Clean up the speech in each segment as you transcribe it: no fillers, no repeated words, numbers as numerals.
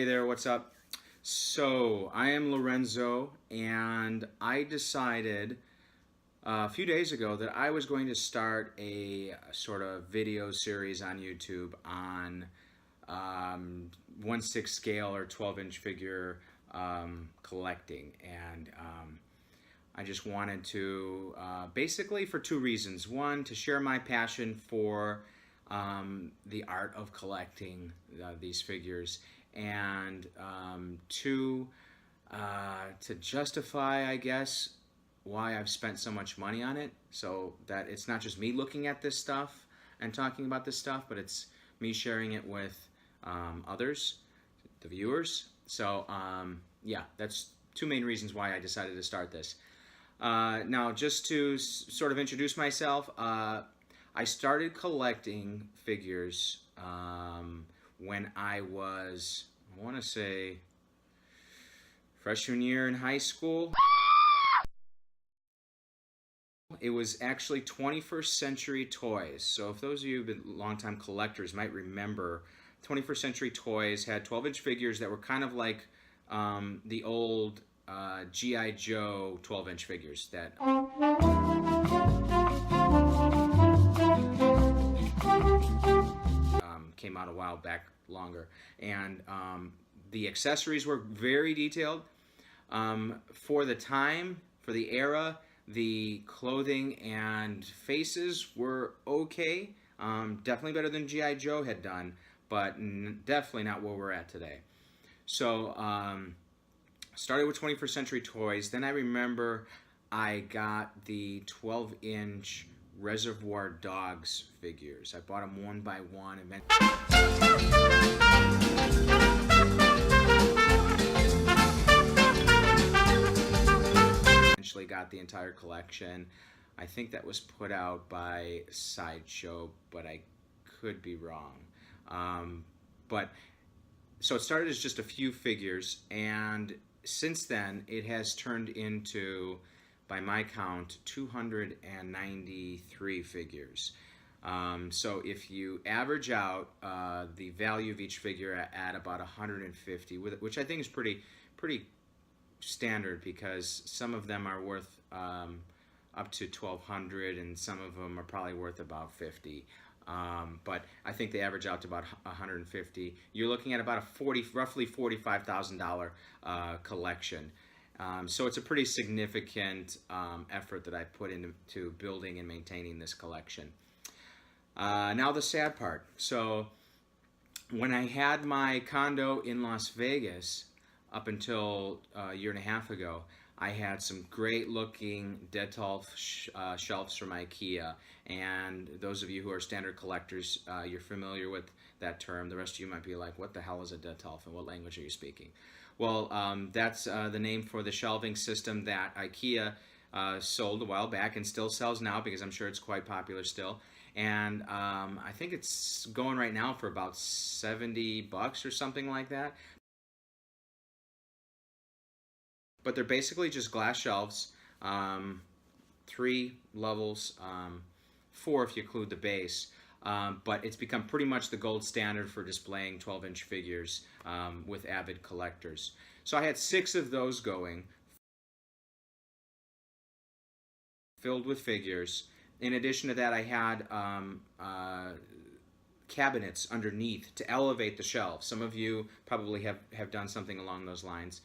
Hey there, what's up? So, I am Lorenzo, and I decided a few days ago that I was going to start a sort of video series on YouTube on 1/6 scale or 12-inch figure collecting. And I just wanted to, basically for two reasons. One, to share my passion for the art of collecting these figures, and two, to justify, I guess, why I've spent so much money on it, so that it's not just me looking at this stuff and talking about this stuff, but it's me sharing it with others, the viewers. So yeah, that's two main reasons why I decided to start this. Now, just to sort of introduce myself, I started collecting figures when I was, I want to say, freshman year in high school. It was actually 21st Century Toys. So if those of you who've been longtime collectors might remember, 21st Century Toys had 12-inch figures that were kind of like the old G.I. Joe 12-inch figures that came out a while back longer. And the accessories were very detailed. For the time, for the era, the clothing and faces were okay. Definitely better than G.I. Joe had done, but definitely not where we're at today. So started with 21st Century Toys. Then I remember I got the 12-inch Reservoir Dogs figures. I bought them one by one and then eventually got the entire collection. I think that was put out by Sideshow, but I could be wrong. So it started as just a few figures, and since then it has turned into, by my count, 293 figures. So if you average out the value of each figure at about 150, which I think is pretty standard, because some of them are worth up to 1,200 and some of them are probably worth about 50. But I think they average out to about 150. You're looking at about a roughly $45,000 collection. So it's a pretty significant effort that I put into building and maintaining this collection. Now the sad part. So when I had my condo in Las Vegas up until a year and a half ago, I had some great looking Detolf shelves from IKEA, and those of you who are standard collectors, you're familiar with that term. The rest of you might be like, what the hell is a Detolf and what language are you speaking? Well, that's the name for the shelving system that IKEA sold a while back and still sells now, because I'm sure it's quite popular still. And I think it's going right now for about $70 or something like that. But they're basically just glass shelves, 3 levels, 4 if you include the base. But it's become pretty much the gold standard for displaying 12-inch figures with avid collectors. So I had 6 of those going, filled with figures. In addition to that, I had cabinets underneath to elevate the shelf. Some of you probably have done something along those lines.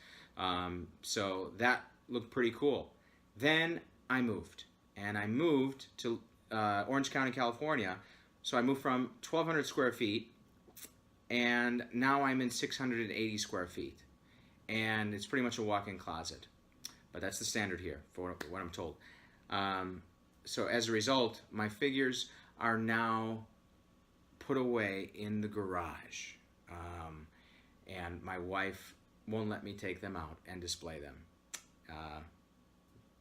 So that looked pretty cool. Then I moved, and I moved to Orange County, California. So I moved from 1,200 square feet, and now I'm in 680 square feet. And it's pretty much a walk-in closet. But that's the standard here, for what I'm told. So as a result, my figures are now put away in the garage. And my wife won't let me take them out and display them.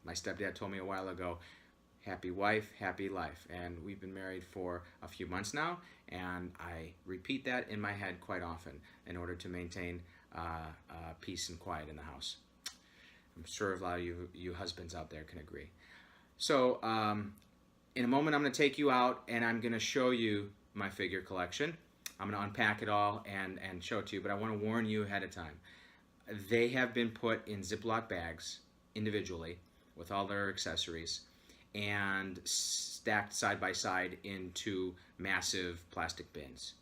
My stepdad told me a while ago, happy wife, happy life. And we've been married for a few months now, and I repeat that in my head quite often in order to maintain peace and quiet in the house. I'm sure a lot of you husbands out there can agree. So in a moment I'm going to take you out and I'm going to show you my figure collection. I'm going to unpack it all and show it to you, but I want to warn you ahead of time. They have been put in Ziploc bags individually with all their accessories and stacked side by side into massive plastic bins.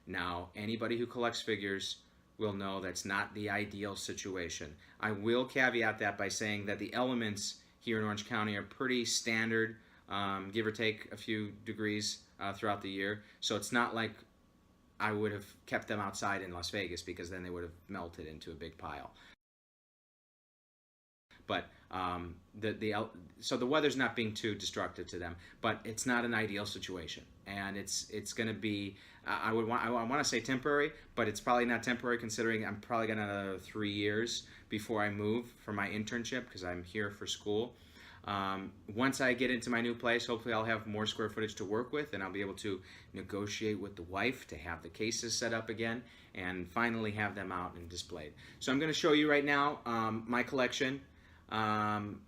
Now, anybody who collects figures will know that's not the ideal situation. I will caveat that by saying that the elements here in Orange County are pretty standard, give or take a few degrees throughout the year. So it's not like I would have kept them outside in Las Vegas, because then they would have melted into a big pile. But so the weather's not being too destructive to them, but it's not an ideal situation, and it's going to be I want to say temporary, but it's probably not temporary, considering I'm probably going to another 3 years before I move for my internship, because I'm here for school. Once I get into my new place, hopefully I'll have more square footage to work with, and I'll be able to negotiate with the wife to have the cases set up again and finally have them out and displayed. So I'm going to show you right now my collection. I'm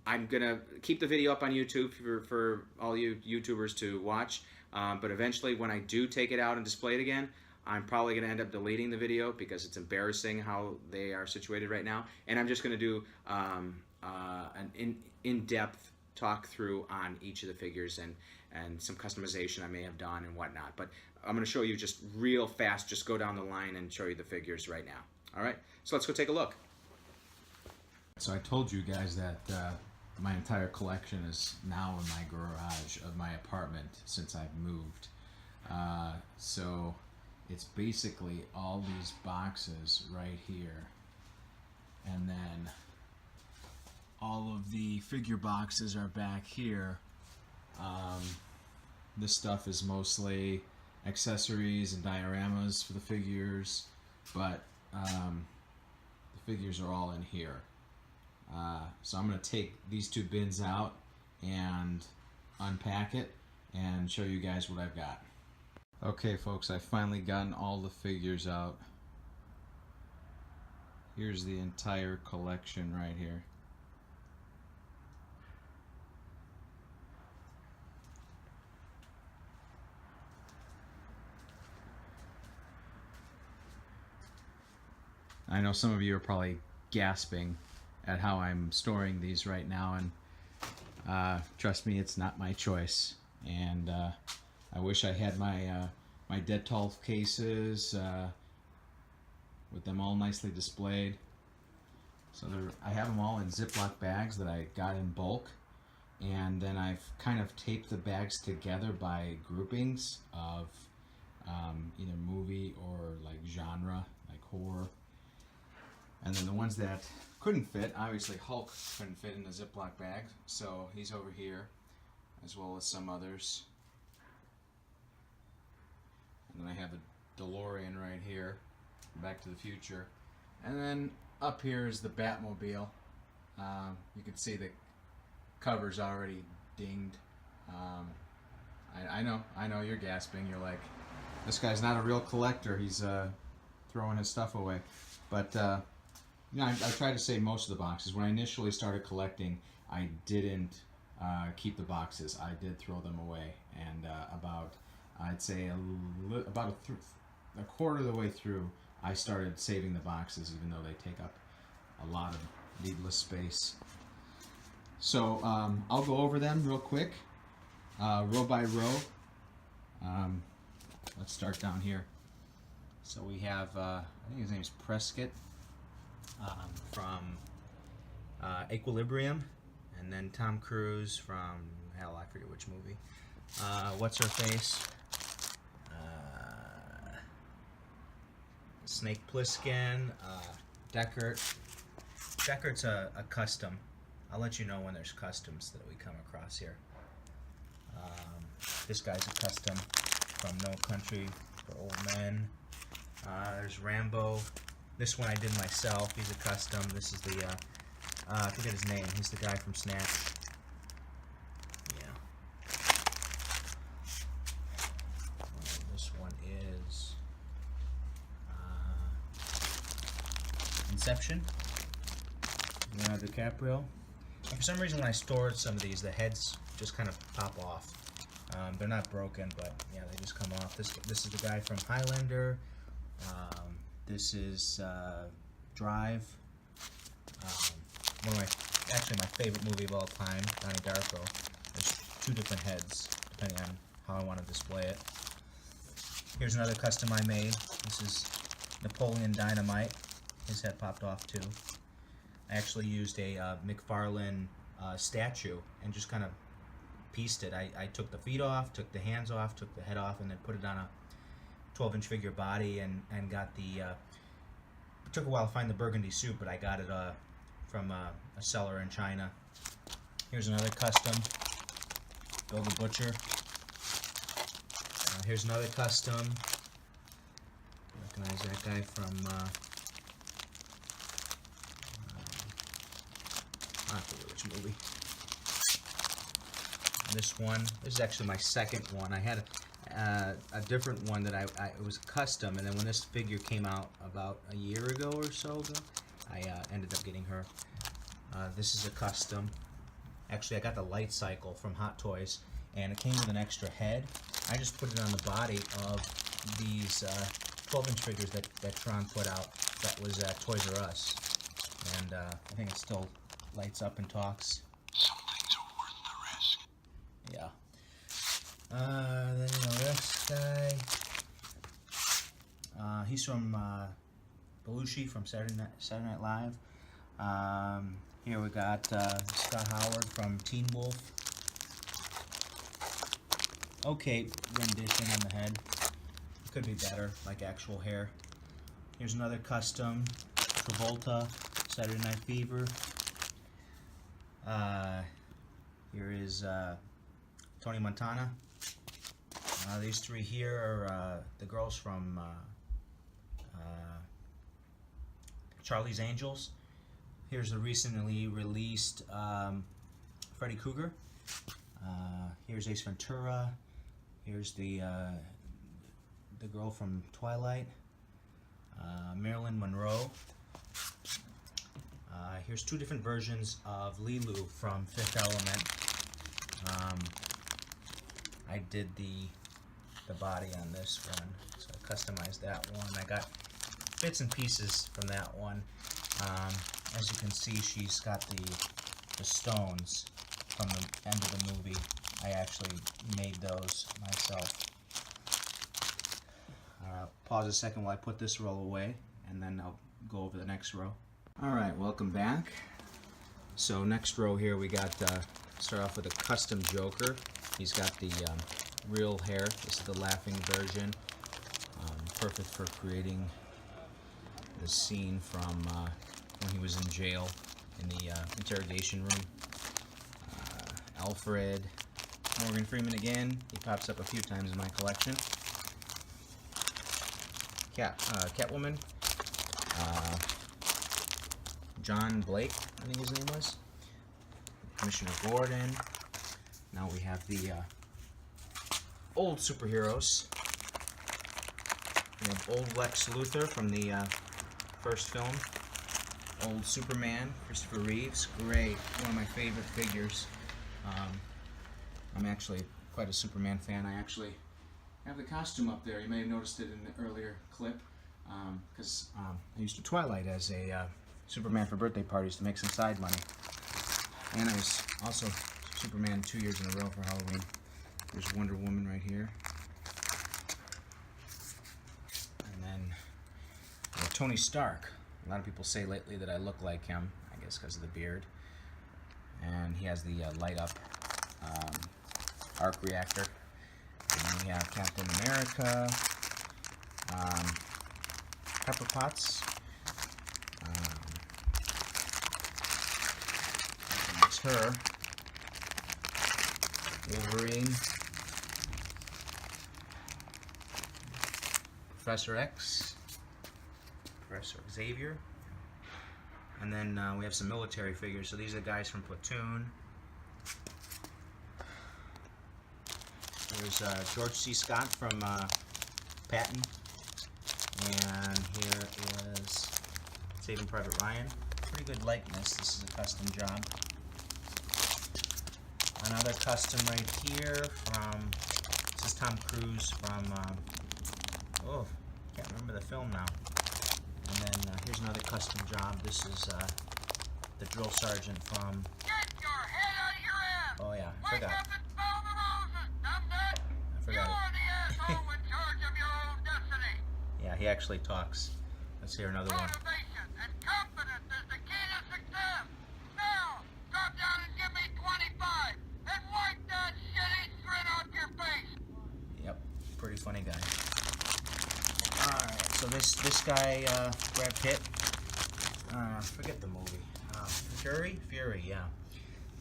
going to keep the video up on YouTube for all you YouTubers to watch, but eventually when I do take it out and display it again, I'm probably going to end up deleting the video because it's embarrassing how they are situated right now, and I'm just going to do an in-depth talk through on each of the figures and some customization I may have done and whatnot. But I'm going to show you just real fast, just go down the line and show you the figures right now. All right, so let's go take a look. So I told you guys that my entire collection is now in my garage of my apartment since I've moved. So it's basically all these boxes right here, and then all of the figure boxes are back here. This stuff is mostly accessories and dioramas for the figures, but the figures are all in here. So I'm going to take these two bins out and unpack it and show you guys what I've got. Okay folks, I've finally gotten all the figures out. Here's the entire collection right here. I know some of you are probably gasping at how I'm storing these right now, and trust me, it's not my choice. And I wish I had my my Dettol cases with them all nicely displayed. So I have them all in Ziploc bags that I got in bulk, and then I've kind of taped the bags together by groupings of either movie or like genre, like horror. And then the ones that couldn't fit, obviously Hulk couldn't fit in the Ziploc bag, so he's over here, as well as some others. And then I have the DeLorean right here, Back to the Future. And then up here is the Batmobile. You can see the cover's already dinged. I know you're gasping. You're like, this guy's not a real collector. He's throwing his stuff away. But you know, I tried to save most of the boxes. When I initially started collecting, I didn't keep the boxes. I did throw them away, and about, I'd say about a quarter of the way through, I started saving the boxes, even though they take up a lot of needless space. So I'll go over them real quick, row by row. Let's start down here. So we have, I think his name is Prescott, from Equilibrium, and then Tom Cruise from, hell, I forget which movie. What's her face? Snake Plissken, Deckard. Deckard's a custom. I'll let you know when there's customs that we come across here. This guy's a custom from No Country for Old Men. There's Rambo. This one I did myself. He's a custom. This is the, I forget his name. He's the guy from Snatch. Yeah. This one is Inception. Leonardo DiCaprio. And for some reason, when I stored some of these, the heads just kind of pop off. They're not broken, but yeah, they just come off. This is the guy from Highlander. This is Drive. One of my favorite movie of all time, Donnie Darko. There's two different heads, depending on how I want to display it. Here's another custom I made. This is Napoleon Dynamite. His head popped off too. I actually used a McFarlane statue and just kind of pieced it. I took the feet off, took the hands off, took the head off, and then put it on a 12-inch figure body and got the... it took a while to find the burgundy suit, but I got it from a seller in China. Here's another custom, Bill the Butcher. Here's another custom. Recognize that guy from... I don't remember which movie. This one, this is actually my second one. I had a different one that it was custom, and then when this figure came out about a year ago or so ago, I ended up getting her. This is a custom. Actually, I got the light cycle from Hot Toys, and it came with an extra head. I just put it on the body of these 12-inch figures that Tron put out. That was at Toys R Us, and I think it still lights up and talks. Some things are worth the risk. Yeah. Then this guy. He's from Belushi from Saturday Night Live. Here we got Scott Howard from Teen Wolf. Okay rendition on the head. Could be better, like actual hair. Here's another custom Travolta, Saturday Night Fever. Here is Tony Montana. These three here are the girls from Charlie's Angels. Here's the recently released Freddy Krueger. Here's Ace Ventura. Here's the girl from Twilight, Marilyn Monroe. Here's two different versions of Lilu from Fifth Element. I did the body on this one, so I customized that one. I got bits and pieces from that one. As you can see, she's got the stones from the end of the movie. I actually made those myself. Pause a second while I put this row away, and then I'll go over the next row. Alright, welcome back. So next row here we got, start off with a custom Joker. He's got the real hair. This is the laughing version. Perfect for creating the scene from when he was in jail in the interrogation room. Alfred. Morgan Freeman again. He pops up a few times in my collection. Catwoman. John Blake, I think his name was. Commissioner Gordon. Now we have the old superheroes. We have old Lex Luthor from the first film. Old Superman, Christopher Reeves. Great, one of my favorite figures. I'm actually quite a Superman fan. I actually have the costume up there. You may have noticed it in the earlier clip, because I used to Twilight as a Superman for birthday parties to make some side money. And I was also Superman 2 years in a row for Halloween. There's Wonder Woman right here. And then Tony Stark. A lot of people say lately that I look like him, I guess because of the beard. And he has the light up arc reactor. And then we have Captain America, Pepper Potts. That's her. Wolverine. Professor X. Professor Xavier. And then we have some military figures. So these are the guys from Platoon. There's George C. Scott from Patton. And here is Saving Private Ryan. Pretty good likeness. This is a custom job. Another custom right here from, this is Tom Cruise from, oh, can't remember the film now. And then here's another custom job. This is the drill sergeant from, Get your head out of your ass! oh yeah, I Wake forgot. up and smell the roses, numbnut! I You forgot are it. the asshole in charge of your own destiny. Yeah, he actually talks. Let's hear another one. Motivation and confidence is the key to success. Now, drop down and give me 25 and wipe that shitty grin off your face. Yep, pretty funny guy. Alright, so this guy, Brad Pitt, forget the movie. Fury, yeah.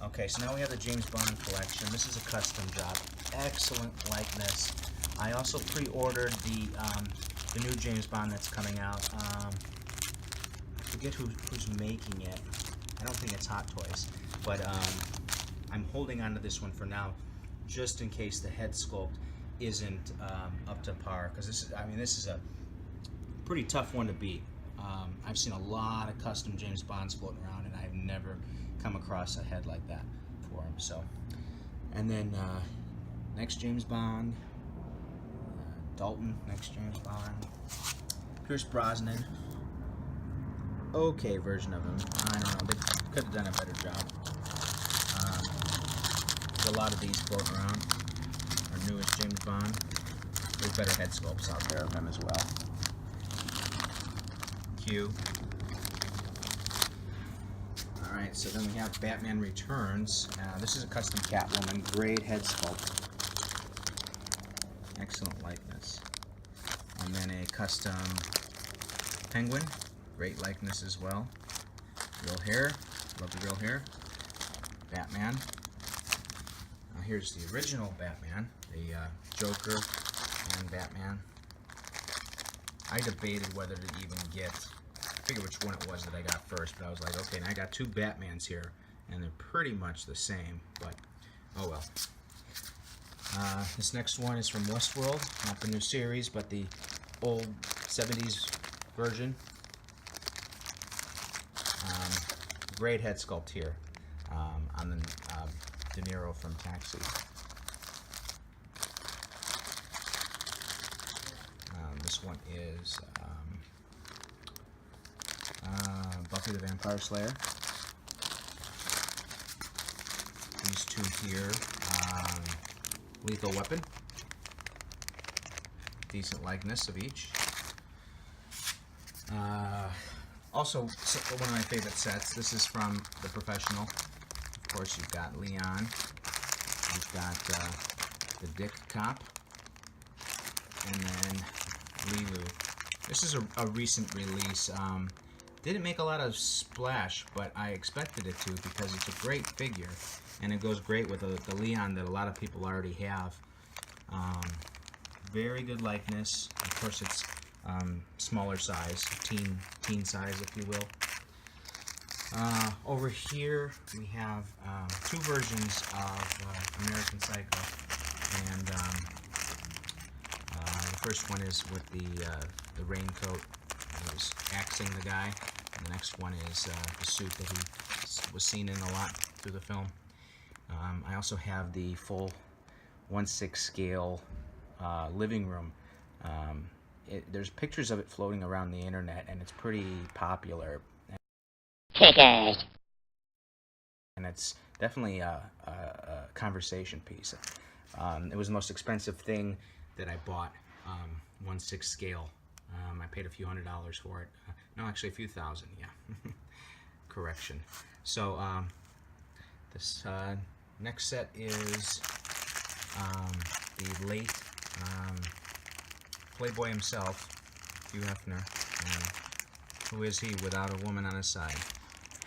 Okay, so now we have the James Bond collection. This is a custom job. Excellent likeness. I also pre-ordered the new James Bond that's coming out. I forget who's making it. I don't think it's Hot Toys, but I'm holding on to this one for now, just in case the head sculpt isn't up to par. Because this is a pretty tough one to beat. I've seen a lot of custom James Bonds floating around, and I've never come across a head like that for him. So, and then next James Bond, Dalton, next James Bond, Pierce Brosnan. Okay version of him. I don't know. They could have done a better job. There's a lot of these floating around. Our newest James Bond. There's better head sculpts out there of him as well. Q. Alright, so then we have Batman Returns. This is a custom Catwoman. Great head sculpt. Excellent likeness. And then a custom Penguin. Great likeness as well. Real hair. Love the real hair. Batman. Now here's the original Batman. The Joker and Batman. I debated whether to even get, I forget which one it was that I got first, but I was like, okay, now I got two Batmans here, and they're pretty much the same, but oh well. This next one is from Westworld, not the new series, but the old 70s version. Great head sculpt here on the De Niro from Taxi. This one is Buffy the Vampire Slayer. These two here, Lethal Weapon. Decent likeness of each. Also, one of my favorite sets. This is from The Professional. Of course, you've got Leon. You've got the Dick Cop. And then Lilu. This is a recent release. Didn't make a lot of splash, but I expected it to because it's a great figure, and it goes great with the Leon that a lot of people already have. Very good likeness. Of course, it's smaller size, teen size, if you will. Over here we have two versions of American Psycho, and the first one is with the raincoat. He was axing the guy. And the next one is the suit that he was seen in a lot through the film. I also have the full 1/6 scale living room. There's pictures of it floating around the internet, and it's pretty popular. Kickers. And it's definitely a conversation piece. It was the most expensive thing that I bought, 1/6 scale. I paid a few $100s for it. No, actually a few thousand, yeah. Correction. So, this next set is the late Playboy himself, Hugh Hefner. Who is he without a woman on his side?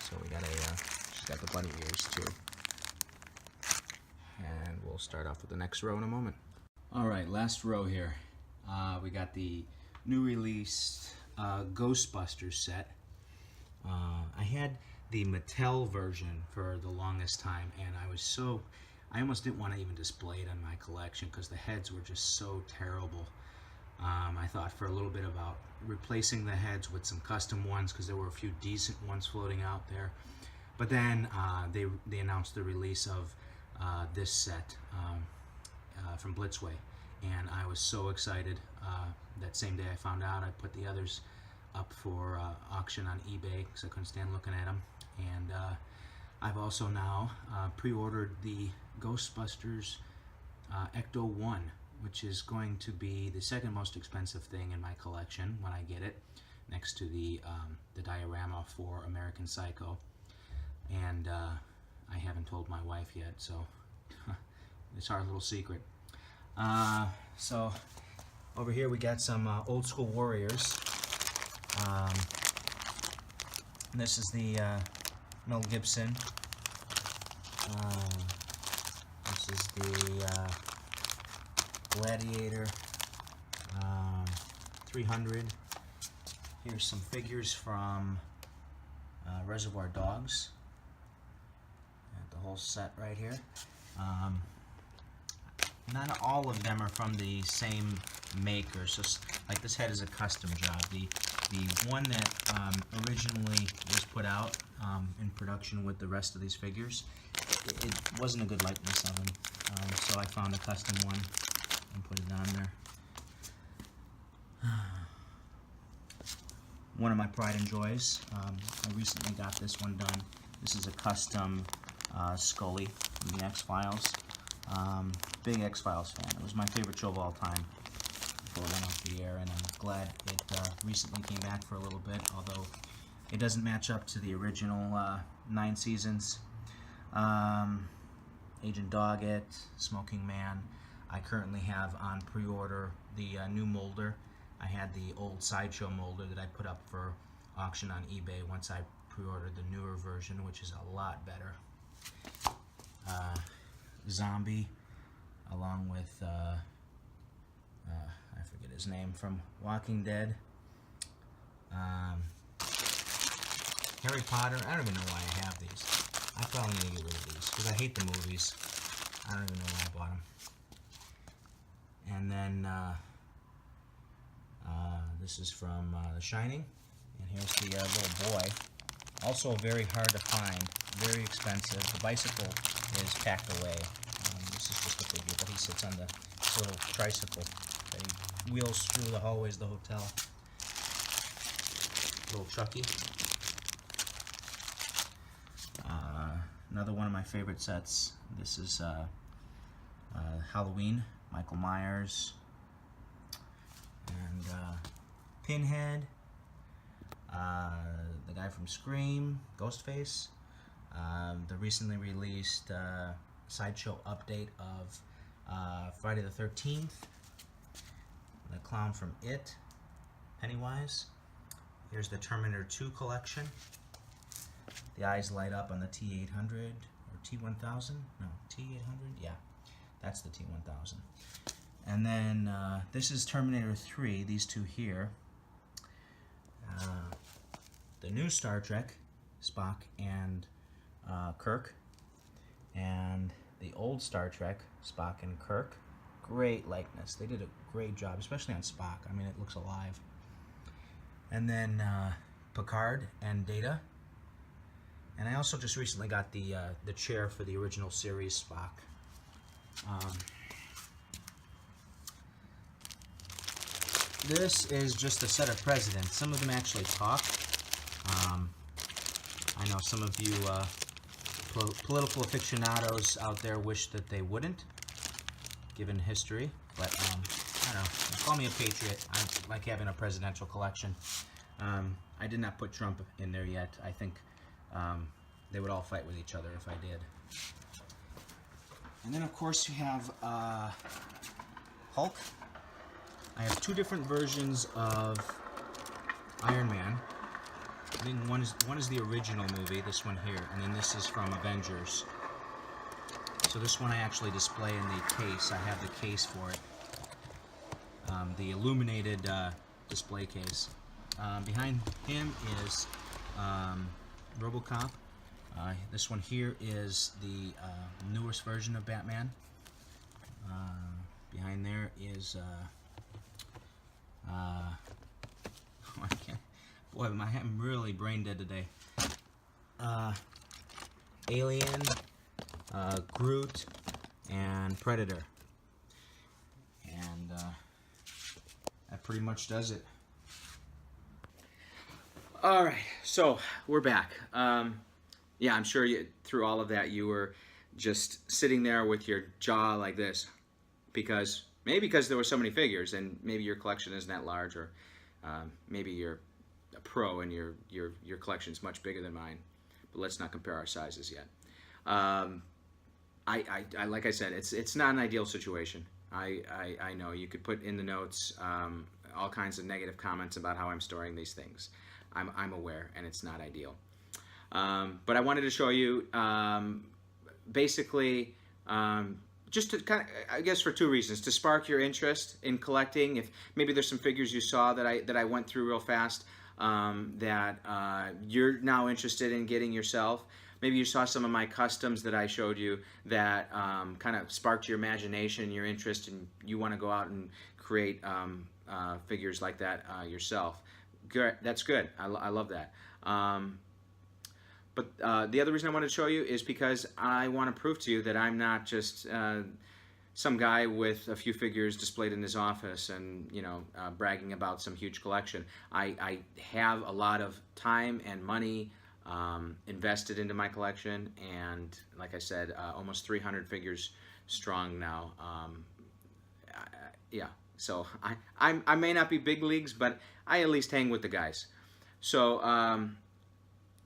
So we got she's got the bunny ears too. And we'll start off with the next row in a moment. Alright, last row here. We got the new release Ghostbusters set. I had the Mattel version for the longest time, and I almost didn't want to even display it in my collection because the heads were just so terrible. I thought for a little bit about replacing the heads with some custom ones because there were a few decent ones floating out there. But then they announced the release of this set from Blitzway, and I was so excited. That same day I found out, I put the others up for auction on eBay because I couldn't stand looking at them. And I've also now pre-ordered the Ghostbusters Ecto 1, which is going to be the second most expensive thing in my collection when I get it, next to the diorama for American Psycho. And I haven't told my wife yet, so it's our little secret. So over here we got some old school Warriors. This is the Mel Gibson. This is the Gladiator 300. Here's some figures from Reservoir Dogs. Got the whole set right here. Not all of them are from the same maker. So, like, this head is a custom job. The one that originally was put out in production with the rest of these figures, it wasn't a good likeness of them. So I found a custom one and put it on there. One of my pride and joys. I recently got this one done. This is a custom Scully from the X-Files. Big X-Files fan. It was my favorite show of all time before it went off the air, and I'm glad it recently came back for a little bit, although it doesn't match up to the original 9 seasons. Agent Doggett, Smoking Man. I currently have on pre-order the new molder. I had the old Sideshow molder that I put up for auction on eBay once I pre-ordered the newer version, which is a lot better. Zombie, along with I forget his name, from Walking Dead. Harry Potter. I don't even know why I have these. I probably need to get rid of these because I hate the movies. I don't even know why I bought them. And then this is from The Shining. And here's the little boy. Also very hard to find, very expensive. The bicycle is packed away. This is just a figure, but he sits on the little tricycle that he wheels through the hallways of the hotel. Little Chucky. Another one of my favorite sets. This is Halloween, Michael Myers, and Pinhead, the guy from Scream, Ghostface, the recently released Sideshow update of Friday the 13th, the clown from It, Pennywise. Here's the Terminator 2 collection. The eyes light up on the T800 or T1000. No, T800. Yeah, that's the T1000. And then this is Terminator 3. These two here. The new Star Trek, Spock and Kirk, and the old Star Trek, Spock and Kirk. Great likeness. They did a great job, especially on Spock. I mean, it looks alive. And then Picard and Data. And I also just recently got the chair for the original series Spock. This is just a set of presidents. Some of them actually talk. I know some of you political aficionados out there wish that they wouldn't, given history. But I don't know. Call me a patriot. I like having a presidential collection. I did not put Trump in there yet. I think they would all fight with each other if I did. And then, of course, you have Hulk. I have two different versions of Iron Man. I think one is the original movie, this one here, and then this is from Avengers. So this one I actually display in the case. I have the case for it. The illuminated display case. Behind him is RoboCop. This one here is the newest version of Batman. Behind there is I can't, boy, I'm really brain dead today. Alien, Groot, and Predator. And that pretty much does it. All right, so we're back. Yeah, I'm sure through all of that you were just sitting there with your jaw like this, because there were so many figures, and maybe your collection isn't that large, or maybe you're a pro and your collection's much bigger than mine. But let's not compare our sizes yet. I like I said, it's not an ideal situation. I know you could put in the notes all kinds of negative comments about how I'm storing these things. I'm aware, and it's not ideal. But I wanted to show you basically just to kind of, I guess, for two reasons: to spark your interest in collecting. If maybe there's some figures you saw that I went through real fast that you're now interested in getting yourself. Maybe you saw some of my customs that I showed you that kind of sparked your imagination, your interest, and you want to go out and create figures like that yourself. Good. That's good. I love that. But the other reason I wanted to show you is because I want to prove to you that I'm not just some guy with a few figures displayed in his office and, you know, bragging about some huge collection. I have a lot of time and money invested into my collection, and like I said, almost 300 figures strong now. Yeah, so I may not be big leagues, but I at least hang with the guys. So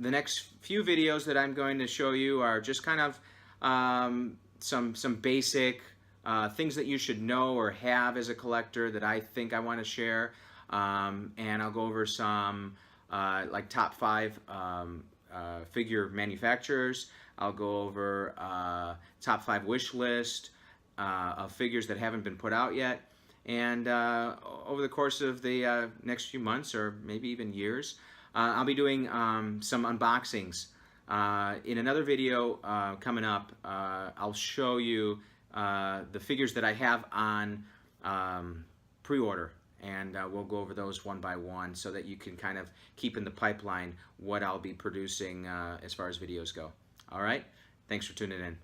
the next few videos that I'm going to show you are just kind of some basic things that you should know or have as a collector that I think I want to share, and I'll go over some like top 5 figure manufacturers. I'll go over top 5 wish list of figures that haven't been put out yet. And over the course of the next few months, or maybe even years, I'll be doing some unboxings. In another video coming up, I'll show you the figures that I have on pre-order, and we'll go over those one by one so that you can kind of keep in the pipeline what I'll be producing as far as videos go. All right? Thanks for tuning in.